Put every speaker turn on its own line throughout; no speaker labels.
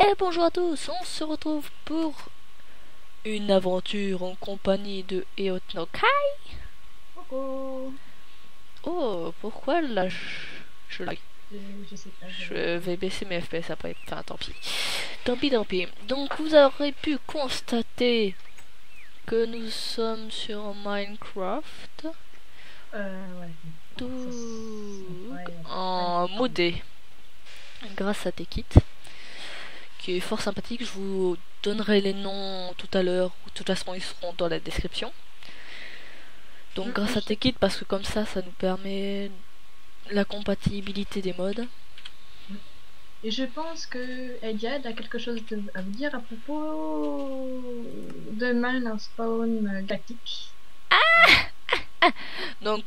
Et bonjour à tous, on se retrouve pour une aventure en compagnie de Eot no Kai.
Coucou.
Oh, pourquoi là je lag?
Je sais pas.
Je vais baisser mes FPS après, enfin tant pis. Tant pis. Donc vous aurez pu constater que nous sommes sur Minecraft.
Ouais.
Tout
Ouais,
en modé grâce à Tekit, qui est fort sympathique. Je vous donnerai les noms tout à l'heure, de toute façon ils seront dans la description. Donc grâce à Tekit, parce que comme ça nous permet la compatibilité des modes.
Et je pense que Eliade a quelque chose à vous dire à propos de Mine Spawn Galactique.
Donc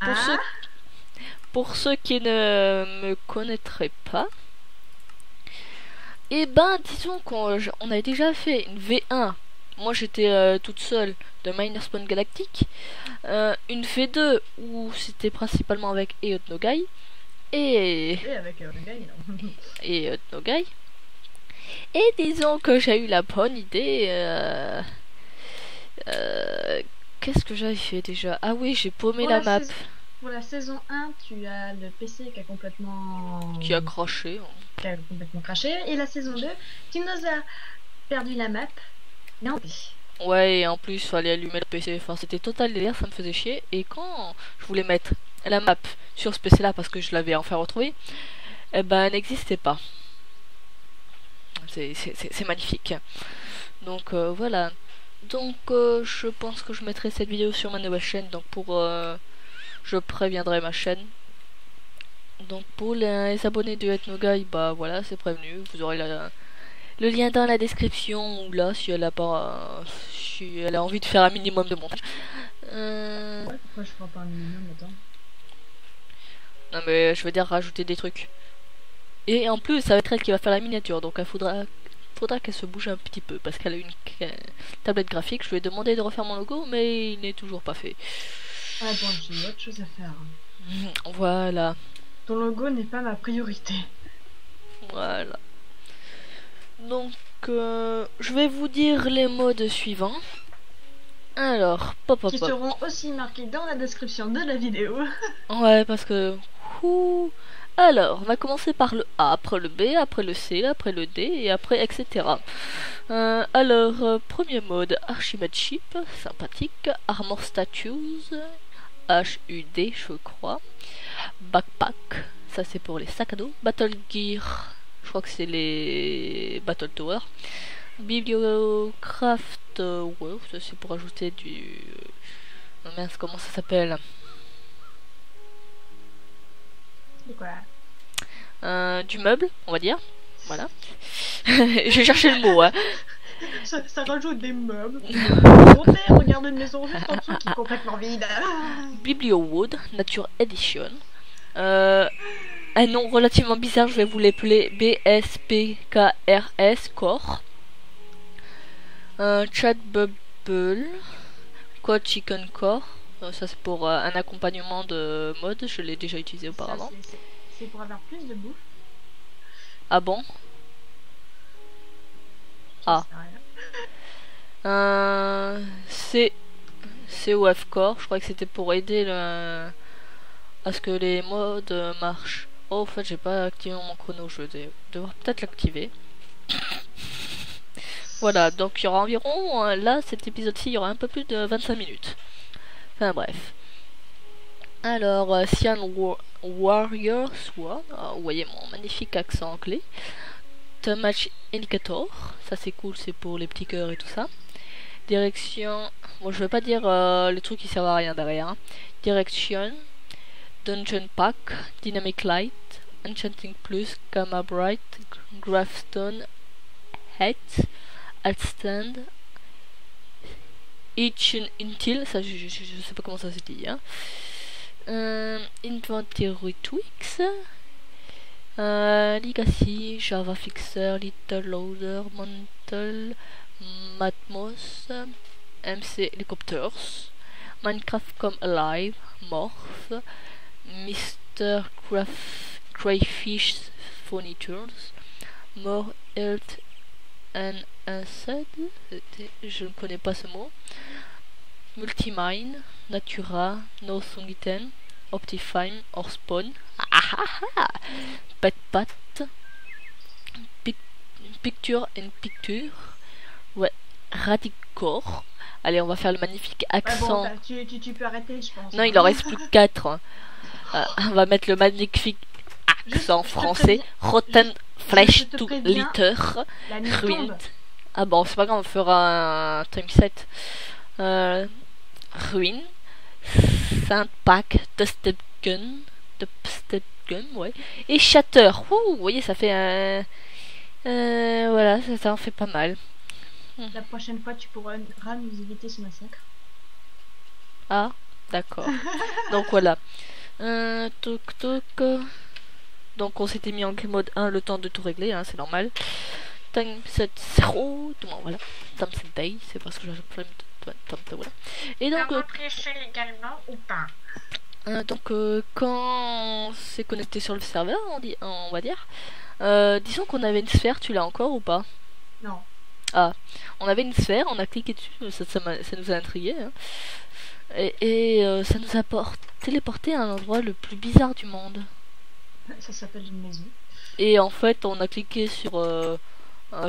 pour ceux qui ne me connaîtraient pas, et ben disons qu'on avait déjà fait une V1. Moi j'étais toute seule de Miner Spawn Galactique, une V2 où c'était principalement avec Eot no Gai et
avec
Eot no Gai. Et disons que j'ai eu la bonne idée. Qu'est-ce que j'avais fait déjà? Ah oui, j'ai paumé la map.
Pour la saison 1, tu as le PC qui a complètement...
Qui a craché.
Qui a complètement craché. Et la saison 2, tu nous as perdu la map. Non.
Ouais, et en plus, fallait allumer le PC. Enfin, c'était total délire, ça me faisait chier. Et quand je voulais mettre la map sur ce PC là, parce que je l'avais enfin retrouvé, eh ben, elle n'existait pas. C'est magnifique. Donc voilà. Donc je pense que je mettrai cette vidéo sur ma nouvelle chaîne. Donc je préviendrai ma chaîne. Donc pour les abonnés de Eot no Gai, bah voilà, c'est prévenu. Vous aurez le lien dans la description, ou là si elle a pas si elle a envie de faire un minimum de montage.
Ouais, pourquoi je ferai pas un minimum? Attends.
Non mais je veux dire rajouter des trucs. Et en plus ça va être elle qui va faire la miniature, donc il faudra qu'elle se bouge un petit peu, parce qu'elle a une tablette graphique. Je lui ai demandé de refaire mon logo, mais il n'est toujours pas fait.
Ah bon, j'ai autre chose à faire.
Voilà.
Ton logo n'est pas ma priorité.
Voilà. Donc, je vais vous dire les modes suivants. Alors,
qui seront aussi marqués dans la description de la vidéo.
Ouais, parce que... Alors, on va commencer par le A, après le B, après le C, après le D, et après etc. Alors, premier mode, Archimede Ship, sympathique. Armor Statues, HUD, je crois. Backpack, ça c'est pour les sacs à dos. Battle Gear, je crois que c'est les Battle Tower. Bibliocraft, ouais, ça c'est pour ajouter du... mince, comment ça s'appelle?
De quoi?
Du meuble, on va dire. Voilà. J'ai cherché le mot, hein.
Ça rajoute des meubles. Regarde une maison juste en dessous qui est complètement vide.
Bibliowood, Nature Edition. Un nom relativement bizarre, je vais vous l'appeler BSPKRS Core. Chat Bubble, Code Chicken Core. Ça c'est pour un accompagnement de mode, je l'ai déjà utilisé auparavant.
C'est pour avoir plus de bouffe.
Ah bon? Ah. COF Core, je crois que c'était pour aider à ce que les modes marchent. Oh, en fait, j'ai pas activé mon chrono, je vais devoir peut-être l'activer. Voilà, donc il y aura environ, là, cet épisode-ci, il y aura un peu plus de 25 minutes. Enfin bref. Alors, Cyan Warriors, vous voyez mon magnifique accent anglais. Match Indicator, ça c'est cool, c'est pour les petits cœurs et tout ça. Direction, bon je vais pas dire les trucs qui servent à rien derrière. Direction, Dungeon Pack, Dynamic Light, Enchanting Plus, Gamma Bright, Graphstone, Hat, Altstand, Intil, ça je sais pas comment ça se dit, hein. Inventory Tweaks, Legacy, Java Fixer, Little Loader, Mantle, Matmos, MC Helicopters, Minecraft Come Alive, Morph, Mr. Crayfish Furnitures, More Health Unaced, je ne connais pas ce mot. Multimine, Natura, No Sungiten, Optifine, Orspawn, Petpat, Picture and Picture, ouais, Radicore. Allez, on va faire le magnifique accent.
Ouais, bon, tu peux arrêter, je pense.
Non, il en reste plus que 4. On va mettre le magnifique accent français. Rotten Flesh to Litter. Ruined. Ah bon, c'est pas grave, on fera un time set. Ruin. Saint Pack. Dusted Gun. Dusted Gun, ouais. Et Shatter. Ouh, vous voyez, ça fait un. Voilà, ça en fait pas mal.
La prochaine fois, tu pourras nous éviter ce massacre.
Ah, d'accord. Donc voilà. Toc toc. Donc on s'était mis en game mode 1 le temps de tout régler, hein, c'est normal. Time set 0. Voilà. Time set day, c'est parce que j'ai plein de voilà. Et donc.
légalement ou pas?
Donc quand c'est connecté sur le serveur, on va dire. Disons qu'on avait une sphère, tu l'as encore ou pas?
Non.
Ah, on avait une sphère, on a cliqué dessus, ça nous a intrigué. Hein. Et ça nous a téléporté à un endroit le plus bizarre du monde.
Ça s'appelle une maison.
Et en fait, on a cliqué sur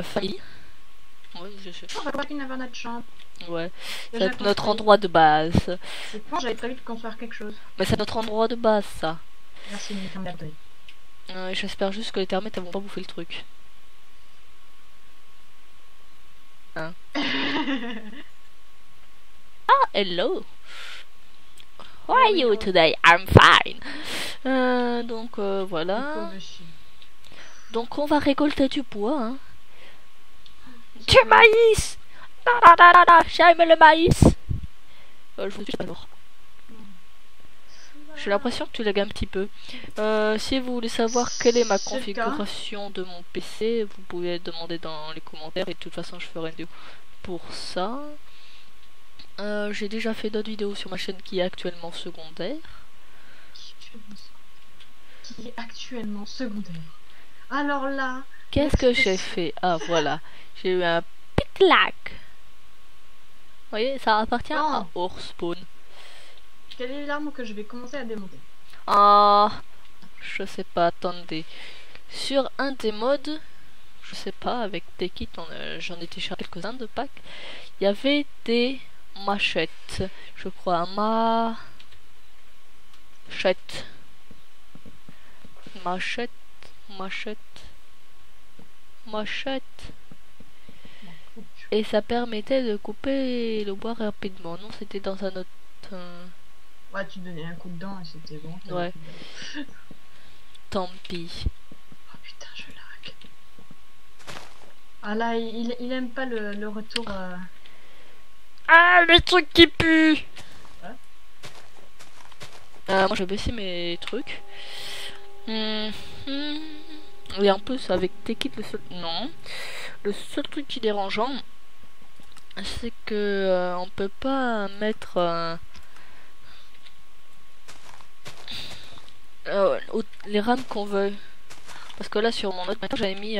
Failli. Ouais, je sais.
On va voir qu'une avant notre chambre.
Ouais, c'est notre endroit de base.
C'est bon, j'avais prévu de construire quelque chose.
Mais c'est notre endroit de base, ça.
Merci,
j'espère juste que les termites elles vont pas bouffer le truc. Hein. Ah, hello. How are you today? I'm fine. Donc voilà. Donc on va récolter du bois. Hein. Du maïs. J'aime le maïs. Je vous dis pas lourd. J'ai l'impression que tu lagues un petit peu. Si vous voulez savoir quelle est ma configuration de mon PC, vous pouvez demander dans les commentaires. Et de toute façon, je ferai une vidéo pour ça. J'ai déjà fait d'autres vidéos sur ma chaîne qui est actuellement secondaire.
Qui est actuellement secondaire. Alors là...
Qu'est-ce que j'ai fait? Ah, voilà. J'ai eu un petit lag. Vous voyez, ça appartient à Orspawn.
Quelle est l'arme que je vais commencer à démonter?
Ah, je sais pas, attendez. Sur un des modes, je sais pas, avec des kits, j'en ai téléchargé quelques-uns de packs. Il y avait des machettes, je crois, machette. Et ça permettait de couper le bois rapidement. Non, c'était dans un autre...
Ouais, tu donnais un coup dedans et c'était bon.
Ouais. Tant pis.
Oh putain, je lag. Ah là, il aime pas le retour...
Ah, le truc qui pue.
Ouais.
Moi, je vais baisser mes trucs. Et en plus, avec tes kits, le seul truc qui est dérangeant, c'est que on peut pas mettre les rames qu'on veut. Parce que là, sur mon autre maintenant, j'avais mis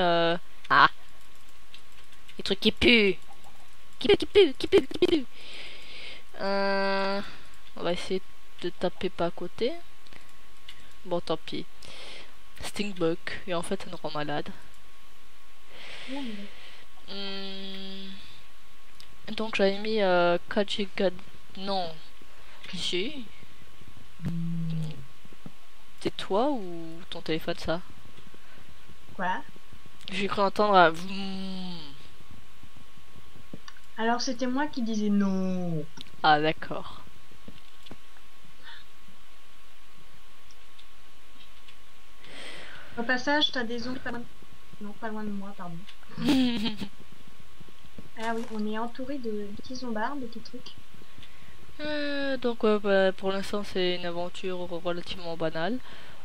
les trucs qui puent. Qui pue. On va essayer de taper pas à côté. Bon, tant pis. Stingbug. Et en fait, ça nous rend malade. Donc, j'avais mis Kajigad. Non. Si. C'est toi ou ton téléphone, ça?
Quoi?
J'ai cru entendre un...
Alors, c'était moi qui disais non.
Ah, d'accord.
Au passage, t'as des zombies pas loin de... Non, pas loin de moi, pardon. Ah oui, on est entouré de petits zombards, de petits trucs.
Donc pour l'instant c'est une aventure relativement banale.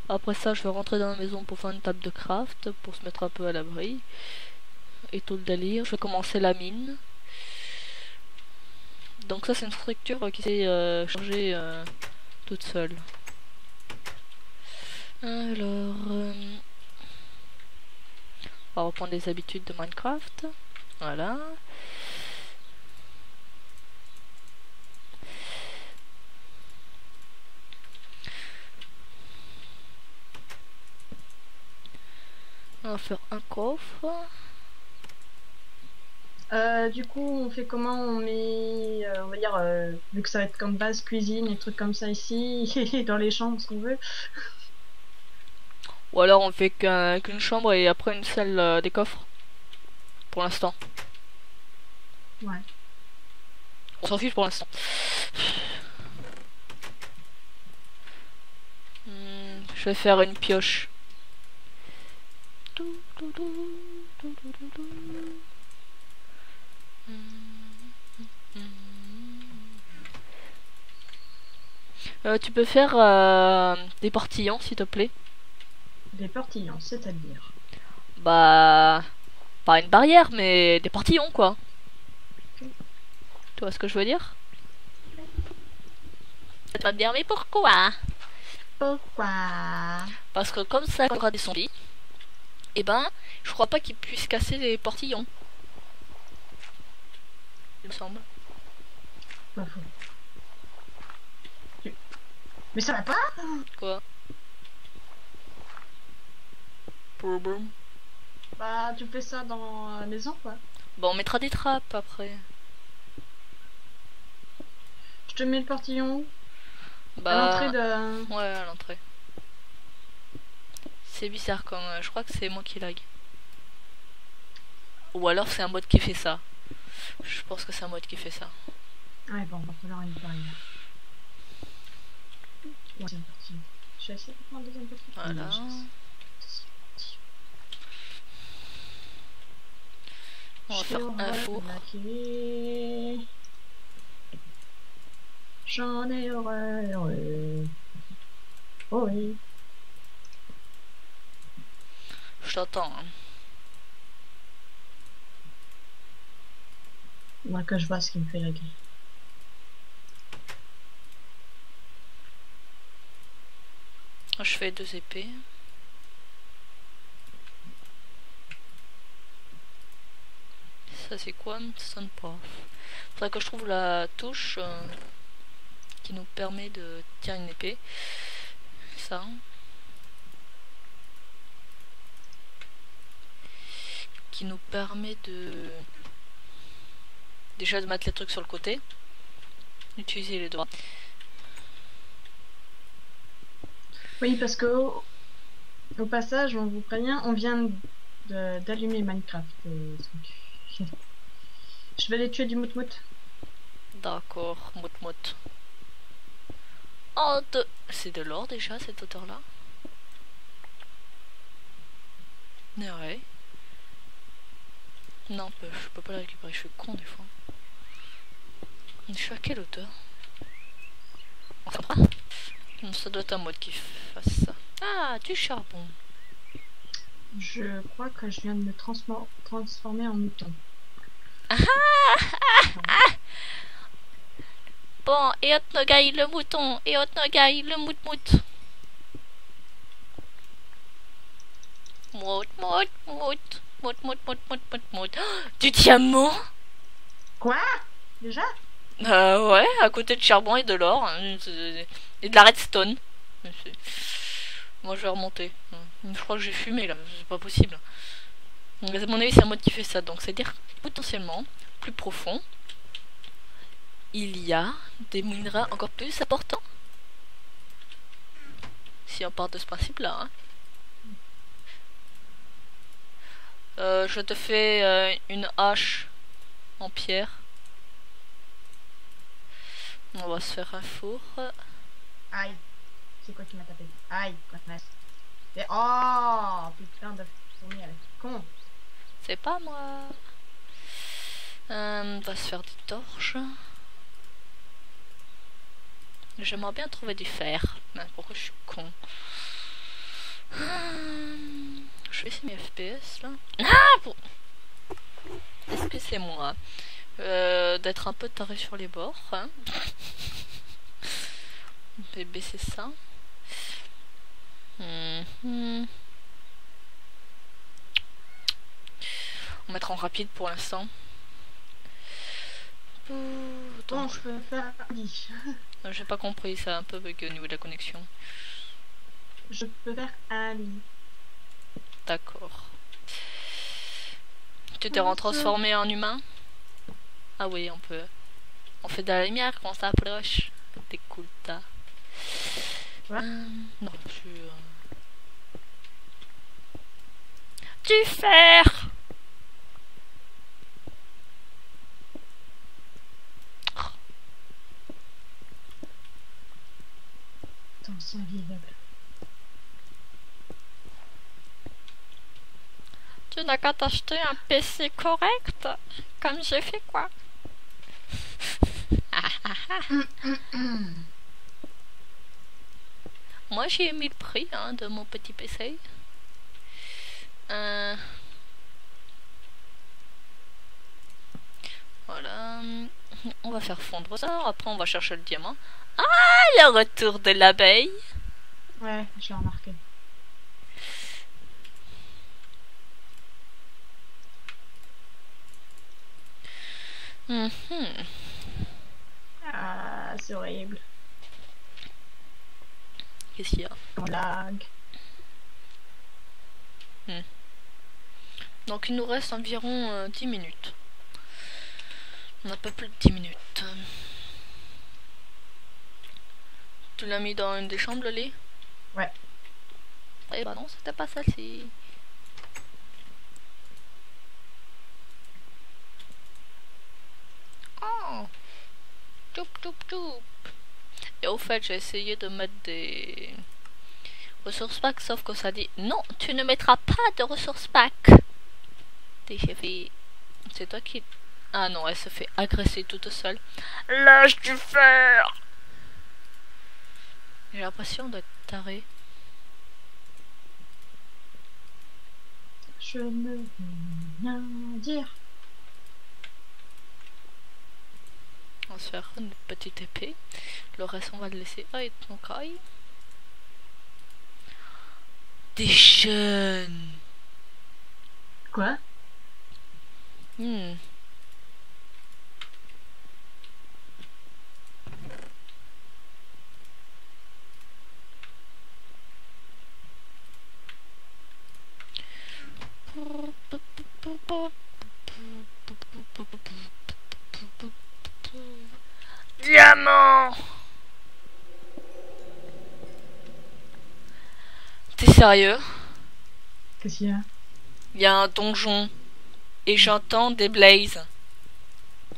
Après ça je vais rentrer dans la maison pour faire une table de craft, pour se mettre un peu à l'abri. Et tout le délire. Je vais commencer la mine. Donc ça c'est une structure qui s'est changée toute seule. Alors... on va reprendre les habitudes de Minecraft. Voilà. On va faire un coffre.
Du coup, on fait comment? On met, on va dire, vu que ça va être comme base cuisine et trucs comme ça ici, et dans les chambres, ce qu'on veut.
Ou alors on fait qu'une chambre et après une salle des coffres. Pour l'instant.
Ouais.
On s'en fiche pour l'instant. Je vais faire une pioche. Tu peux faire des portillons s'il te plaît.
Des portillons, c'est-à-dire.
Bah, pas une barrière, mais des portillons quoi. Tu vois ce que je veux dire? Tu vas me dire mais pourquoi?
Pourquoi?
Parce que comme ça, quand il y aura des zombies, et ben, je crois pas qu'ils puissent casser les portillons. Il me semble.
Pas faux. Mais ça va pas?
Quoi? Boum.
Bah, tu fais ça dans la maison, quoi.
Bon, on mettra des trappes après.
Je te mets le portillon
Bah,
à l'entrée de...
ouais, à l'entrée. C'est bizarre comme... je crois que c'est moi qui lag. Ou alors c'est un mode qui fait ça. Je pense que c'est un mode qui fait ça.
Ouais, bon, va falloir une barrière. Deuxième portillon. Je vais essayer de prendre le deuxième portillon.
Voilà. On va faire un four.
J'en ai horreur. Oh oui.
Je t'entends. Hein.
Moi que je vois ce qui me fait la gueule.
Je fais 2 épées. Ça c'est quoi? Stone Path. Faudrait que je trouve la touche qui nous permet de tirer une épée. Ça. Qui nous permet de... Déjà de mettre les trucs sur le côté. Utiliser les doigts.
Oui, parce que au passage, on vous prévient, on vient d'allumer Minecraft. Je vais aller tuer du mout-mout.
D'accord, mout-mout. Oh, c'est de l'or déjà, cette hauteur-là? Ouais. Non, je peux pas la récupérer, je suis con des fois. Je suis à quelle hauteur? Ça doit être un mode qui fasse ça. Ah, du charbon.
Je crois que je viens de me transformer en mouton.
Bon, et Otnogai le mouton, et Otnogai le mout-mout. Mout, mout, mout, mout, mout, mout, mout, mout, mout. Du diamant?
Quoi? Déjà?
Ouais, à côté de charbon et de l'or. Et de la redstone. Moi je vais remonter. Je crois que j'ai fumé là, c'est pas possible. À mon avis c'est un mode qui fait ça, donc c'est à dire potentiellement plus profond. Il y a des minerais encore plus importants. Si on part de ce principe là. Hein. Je te fais une hache en pierre. On va se faire un four.
Aïe. C'est quoi qui m'a tapé? Aïe, quoi de et oh putain de fourmi avec con.
C'est pas moi. On va se faire des torches. J'aimerais bien trouver du fer. Mais pourquoi je suis con? Je vais essayer mes FPS là. Ah bon. Excusez-moi d'être un peu taré sur les bords. Hein. Je vais baisser ça. On mettre en rapide pour l'instant.
Bon, je peux faire un lit.
J'ai pas compris, ça a un peu bugué au niveau de la connexion.
Je peux faire un lit.
D'accord. Tu t'es retransformé en humain? Ah oui, on peut. On fait de la lumière quand on s'approche. T'es cool, t'as.
Ouais.
Non, je suis. Du fer!
Attention, invisible.
Tu n'as qu'à t'acheter un PC correct, comme j'ai fait quoi. Moi j'ai mis le prix hein, de mon petit PC. Voilà. On va faire fondre ça, après on va chercher le diamant. Ah, le retour de l'abeille.
Ouais, je l'ai remarqué. Ah, c'est horrible.
Qu'est-ce qu'il y a?
On lag.
Donc il nous reste environ 10 minutes. On a pas plus de 10 minutes. Tu l'as mis dans une des chambres le lit?
Ouais.
Eh bah non, c'était pas celle-ci. Oh, Toup toup toup. Et au fait, j'ai essayé de mettre des ressources pack, sauf que ça dit non, tu ne mettras pas de ressources pack. C'est toi qui... Ah non, elle se fait agresser toute seule. Lâche du fer. J'ai l'impression d'être taré.
Je ne veux rien dire.
On va se faire une petite épée. Le reste, on va le laisser. Ah, et ton caille. Des jeunes.
Quoi?
Diamant. T'es sérieux?
Qu'est-ce qu'il y a?
Il y a un donjon. Et j'entends des blazes.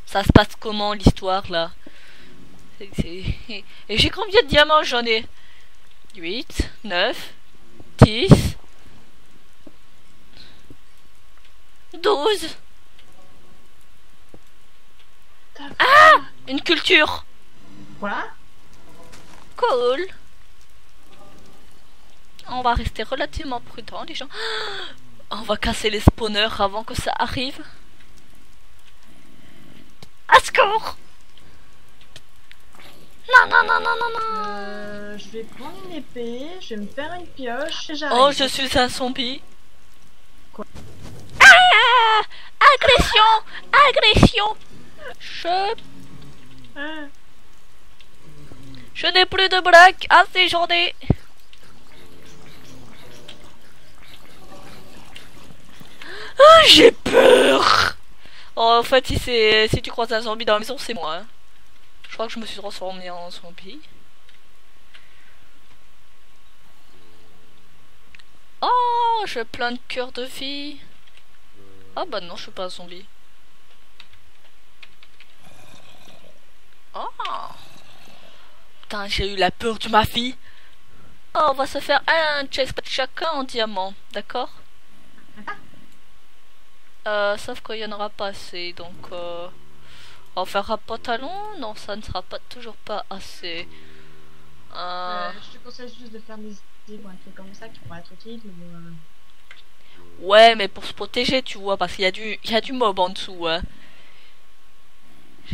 Ça se passe comment l'histoire là? Et j'ai combien de diamants? J'en ai 8, 9, 10, 12. Ah! Une culture!
Quoi?
Cool! On va rester relativement prudent, les gens. On va casser les spawners avant que ça arrive. À secours! Non, non, non, non, non, non!
Je vais prendre une épée, je vais me faire une pioche et j'arrive.
Oh, je suis un zombie.
Quoi?
Ah! Agression! Agression! Je n'ai plus de blagues. Assez j'en ai. Ah, j'ai peur. Oh, en fait, si tu croises un zombie dans la maison, c'est moi. Hein. Je crois que je me suis transformé en zombie. Oh, j'ai plein de cœurs de vie. Ah bah non, je suis pas un zombie. Oh. Putain, j'ai eu la peur de ma vie. Oh, on va se faire un chestplate chacun en diamant, d'accord? Sauf qu'il y en aura pas assez, donc on fera pantalon. Non, ça ne sera pas toujours pas assez.
Je te conseille juste de faire des idées ou un truc comme ça qui pourrait être utile.
Ouais, mais pour se protéger, tu vois, parce qu'il y a du mob en dessous. Hein.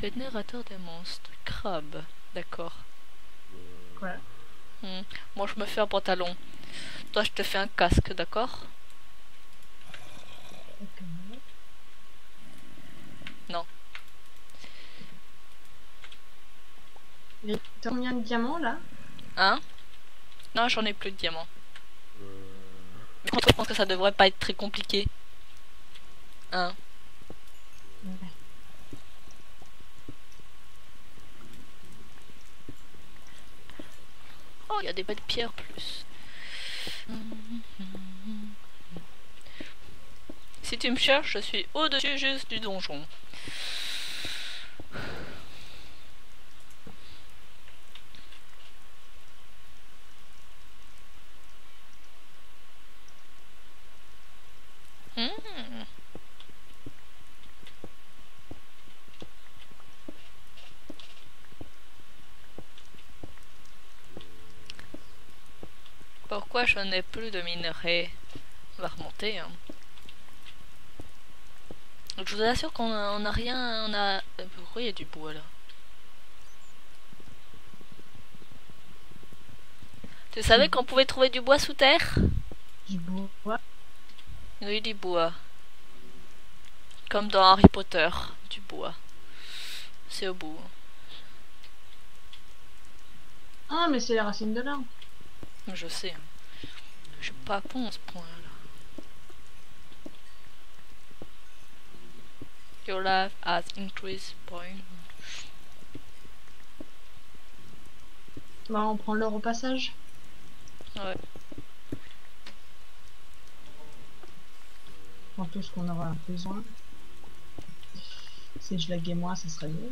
Générateur des monstres, crabe, d'accord.
Quoi?
Moi, je me fais un pantalon. Toi, je te fais un casque, d'accord?
Et t'as combien de diamants là?
Hein? Non, j'en ai plus de diamants. Mais contre, je pense que ça devrait pas être très compliqué. Hein?
Ouais.
Oh, il y a des belles pierres plus. Si tu me cherches, je suis au-dessus juste du donjon. Hmm. Pourquoi je n'ai plus de minerais? On va remonter. Hein. Donc, je vous assure qu'on a rien. On a. Pourquoi il y a du bois là? Tu savais qu'on pouvait trouver du bois sous terre?
Du bois.
Oui, du bois. Comme dans Harry Potter, du bois. C'est au bout.
Ah, mais c'est les racines de l'arbre.
Je sais. Hein. Je suis pas con à ce point-là. Your life has increased point.
Bah, on prend l'or au passage.
Ouais.
On prend tout ce qu'on aura besoin. Si je laguais moins, ça serait mieux.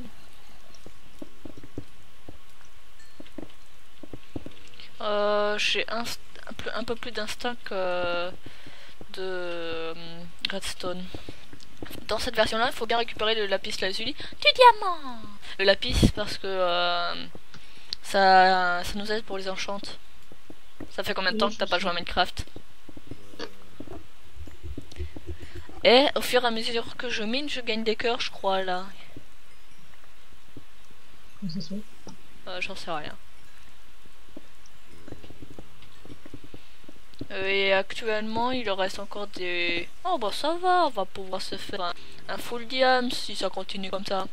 J'ai un peu plus d'instinct que de redstone. Dans cette version-là, il faut bien récupérer le lapis lazuli. Du diamant! Le lapis, parce que ça nous aide pour les enchantes. Ça fait combien de temps que t'as pas joué à Minecraft? Et au fur et à mesure que je mine, je gagne des cœurs, je crois, là.
Comment ça se fait?
J'en sais rien. Et actuellement, il reste encore des... Oh bah ça va, on va pouvoir se faire un full diam si ça continue comme ça.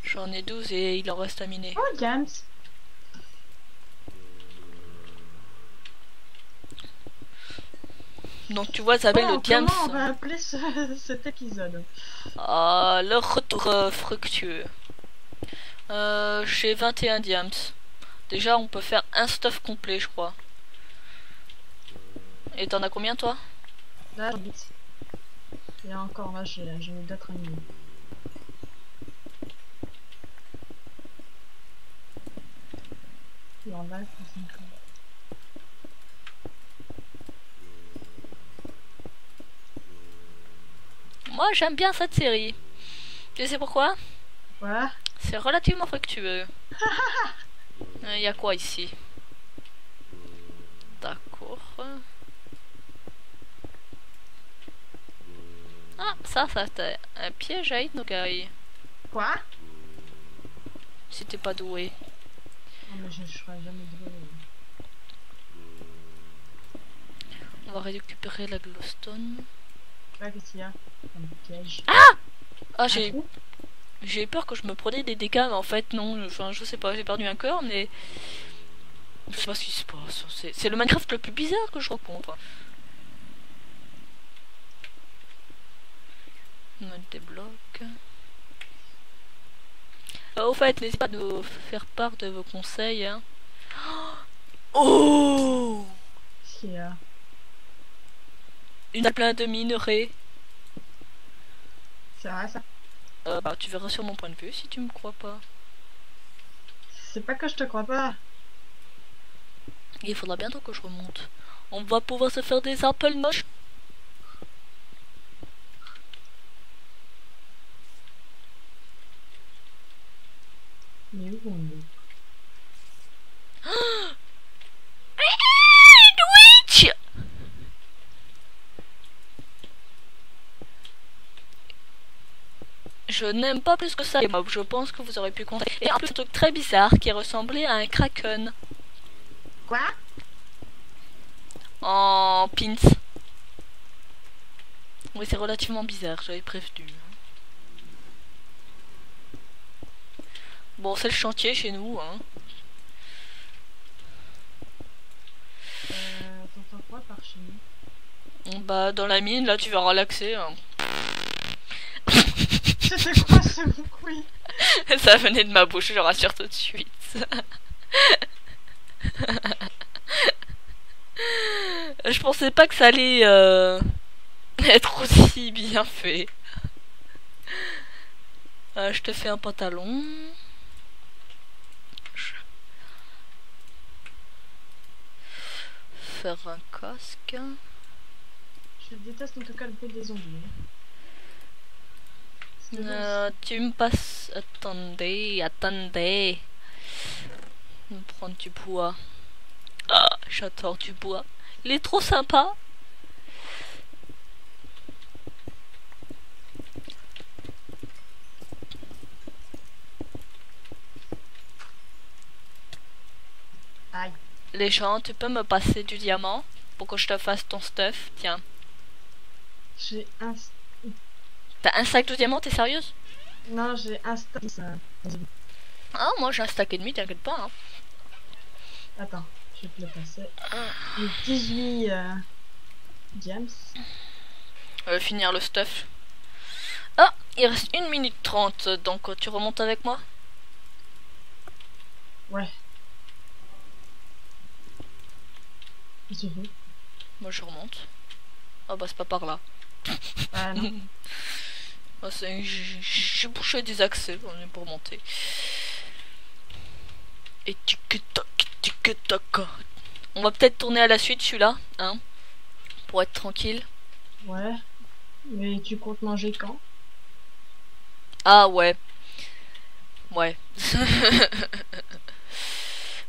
J'en ai 12 et il en reste à miner.
Oh, James!
Donc tu vois, ça s'appelle le diams.
Comment on va appeler cet épisode?
Ah, le retour fructueux. J'ai 21 diams. Déjà, on peut faire un stuff complet, je crois. Et t'en as combien, toi?
Là, j'habite. Et encore là, j'en ai d'autres amis. Et en live, c'est encore.
Moi, j'aime bien cette série. Tu sais pourquoi?
Voilà.
C'est relativement fructueux. Il y a quoi ici? D'accord. Ah, ça c'était un piège à Inogai.
Quoi?
Si t'es pas doué.
Non, mais je serai jamais doué.
On va récupérer la glowstone.
Là, qu'est-ce qu'il y a? Un piège.
Ah, j'ai peur que je me prenais des dégâts, mais en fait non. Enfin, je sais pas, j'ai perdu un cœur, mais je sais pas ce qui se passe. C'est le Minecraft le plus bizarre que je rencontre. Mode des blocs. Au fait, n'hésitez pas à nous faire part de vos conseils. Hein. Oh!
Qu'est-ce qu'il y a?
Une dalle pleine de minerais.
C'est vrai ça?
Bah, tu verras sur mon point de vue si tu me crois pas.
C'est pas que je te crois pas.
Il faudra bientôt que je remonte. On va pouvoir se faire des apples moches.
Mais où on est?
Twitch! Je n'aime pas plus que ça les mobs, je pense que vous aurez pu compter. Et en plus un truc très bizarre qui ressemblait à un kraken.
Quoi?
En pins. Oui, c'est relativement bizarre, j'avais prévenu. Bon, c'est le chantier chez nous, hein.
T'entends quoi par chez nous?
Bah, dans la mine, là, tu verras l'accès. Hein.
C'était quoi ce bruit?
Ça venait de ma bouche, je rassure tout de suite. Je pensais pas que ça allait être aussi bien fait. Je te fais un pantalon. Faire un casque.
Je déteste en tout cas le bruit des zombies.
Tu me passes... Attendez. Je vais prendre du bois. Ah, j'adore du bois. Il est trop sympa.
Aïe.
Les gens, tu peux me passer du diamant pour que je te fasse ton stuff? Tiens.
J'ai un...
T'as un sac de diamants, t'es sérieuse?
Non, j'ai un stack.
Ah, moi j'ai un stack et demi, t'inquiète pas. Hein.
Attends, je vais te le passer. Les 18 diams.
Finir le stuff. Ah, il reste 1 minute 30, donc tu remontes avec moi?
Ouais. Qu'est-ce que tu fais?
Moi je remonte. Ah bah c'est pas par là.
Ah non.
Ah, j'ai bouché des accès, on est pour monter. Et tic-tac. On va peut-être tourner à la suite celui-là, hein, pour être tranquille.
Ouais. Mais tu comptes manger quand?
Ah ouais. Ouais.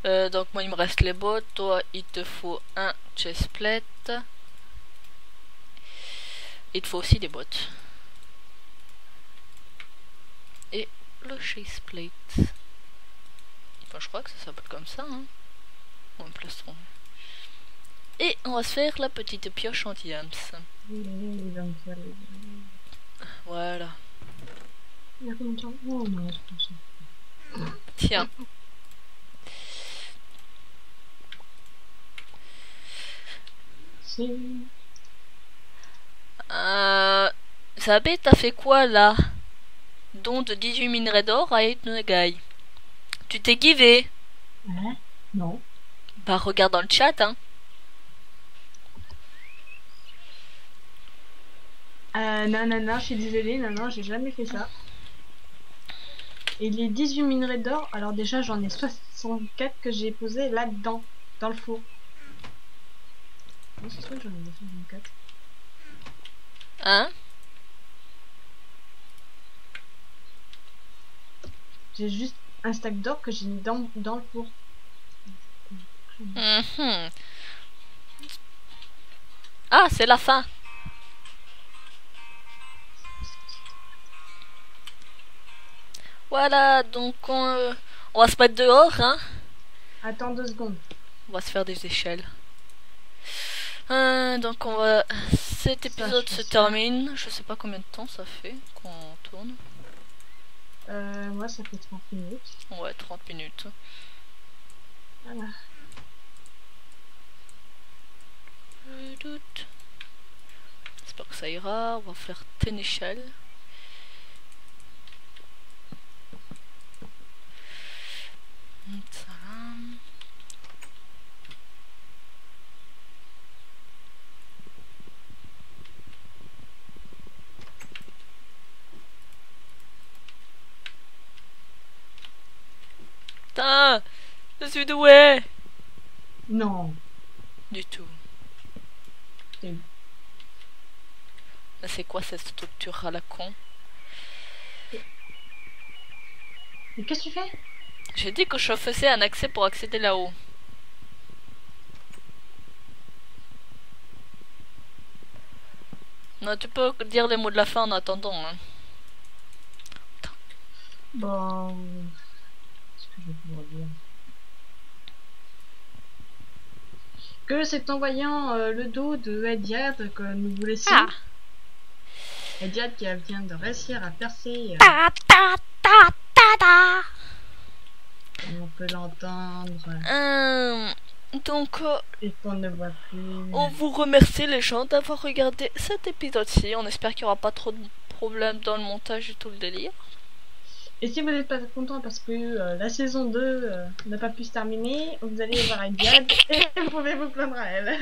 Donc moi il me reste les bottes, toi il te faut un chestplate. Il te faut aussi des bottes. Et le chestplate. Enfin je crois que ça s'appelle comme ça, hein. Ou un plastron. Et on va se faire la petite pioche en diams. Voilà. Tiens. Sabé, t'as fait quoi là? Don de 18 minerais d'or à Etnegai. Tu t'es givé?
Ouais. Non.
Bah regarde dans le chat, hein.
Non, je suis désolée, non, j'ai jamais fait ça. Et les 18 minerais d'or, alors déjà j'en ai 64 que j'ai posé là-dedans, dans le four. Non, c'est sûr que j'en ai 64.
Hein?
J'ai juste un stack d'or que j'ai mis dans le four.
Ah, c'est la fin. Voilà, donc on va se mettre dehors, hein.
Attends 2 secondes.
On va se faire des échelles. Donc on va... Cet épisode se termine. Je sais pas combien de temps ça fait qu'on tourne.
Moi ça fait 30 minutes.
Ouais, 30 minutes.
Voilà.
Je doute. J'espère que ça ira. On va faire une échelle. Salam. Putain, je suis doué.
Non.
Du tout.
C'est-
C'est quoi cette structure à la con?
Mais qu'est-ce que tu fais?
J'ai dit que je faisais un accès pour accéder là-haut. Non, tu peux dire les mots de la fin en attendant. Hein.
Bon... Qu'est-ce que je vais pouvoir dire? Que c'est en voyant le dos de Ediad que nous vous laissons.
Ah.
Ediad qui vient de réussir à percer...
Ta ta ta ta ta.
Comme on peut l'entendre.
Donc,
Et qu'on ne voit plus.
on vous remercie les gens d'avoir regardé cet épisode-ci. On espère qu'il n'y aura pas trop de problèmes dans le montage et tout le délire.
Et si vous n'êtes pas content parce que la saison 2 n'a pas pu se terminer, vous allez voir Eliade et vous pouvez vous plaindre à elle.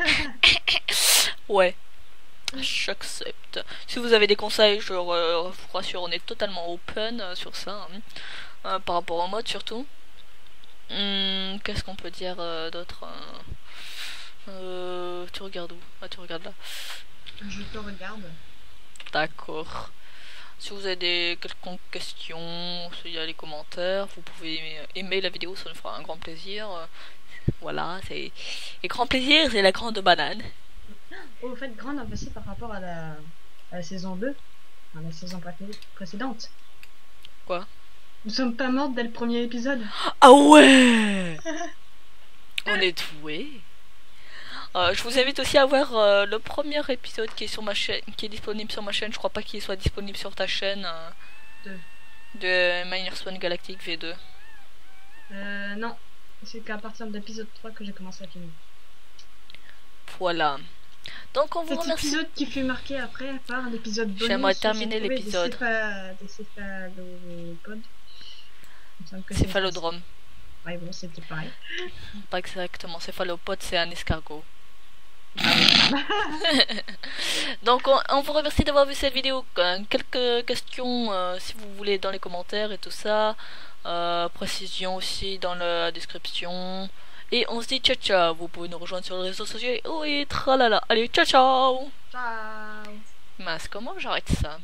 Ouais, j'accepte. Si vous avez des conseils, je vous rassure, on est totalement open sur ça. Par rapport au mode surtout. Qu'est-ce qu'on peut dire d'autre Tu regardes où? Ah, tu regardes là.
Je te regarde.
D'accord. Si vous avez des quelconques questions, il y a les commentaires, vous pouvez aimer la vidéo, ça nous fera un grand plaisir. Voilà, c'est... Et grand plaisir, c'est la grande banane.
Au fait, grande avancée par rapport à la saison 2, enfin, la saison précédente.
Quoi?
Nous sommes pas mortes dès le premier épisode.
Ah ouais. On est doués. Je vous invite aussi à voir le premier épisode qui est sur ma chaîne, qui est disponible sur ma chaîne. Je crois pas qu'il soit disponible sur ta chaîne de Miners One Galactic V2.
Non, c'est qu'à partir de l'épisode 3 que j'ai commencé à filmer.
Voilà. Donc on vous
Cet
remercie.
épisode qui fut marqué après par l'épisode bonus.
J'aimerais terminer l'épisode.
Des céphalopodes.
Céphalodrome.
Ouais, bon, c'était pareil.
Pas exactement. Céphalopode, c'est un escargot. Donc on vous remercie d'avoir vu cette vidéo. Quelques questions si vous voulez dans les commentaires et tout ça. Précision aussi dans la description. Et on se dit ciao ciao. Vous pouvez nous rejoindre sur les réseaux sociaux. Et oui, tralala. Allez, ciao ciao.
Ciao.
Mince, comment j'arrête ça?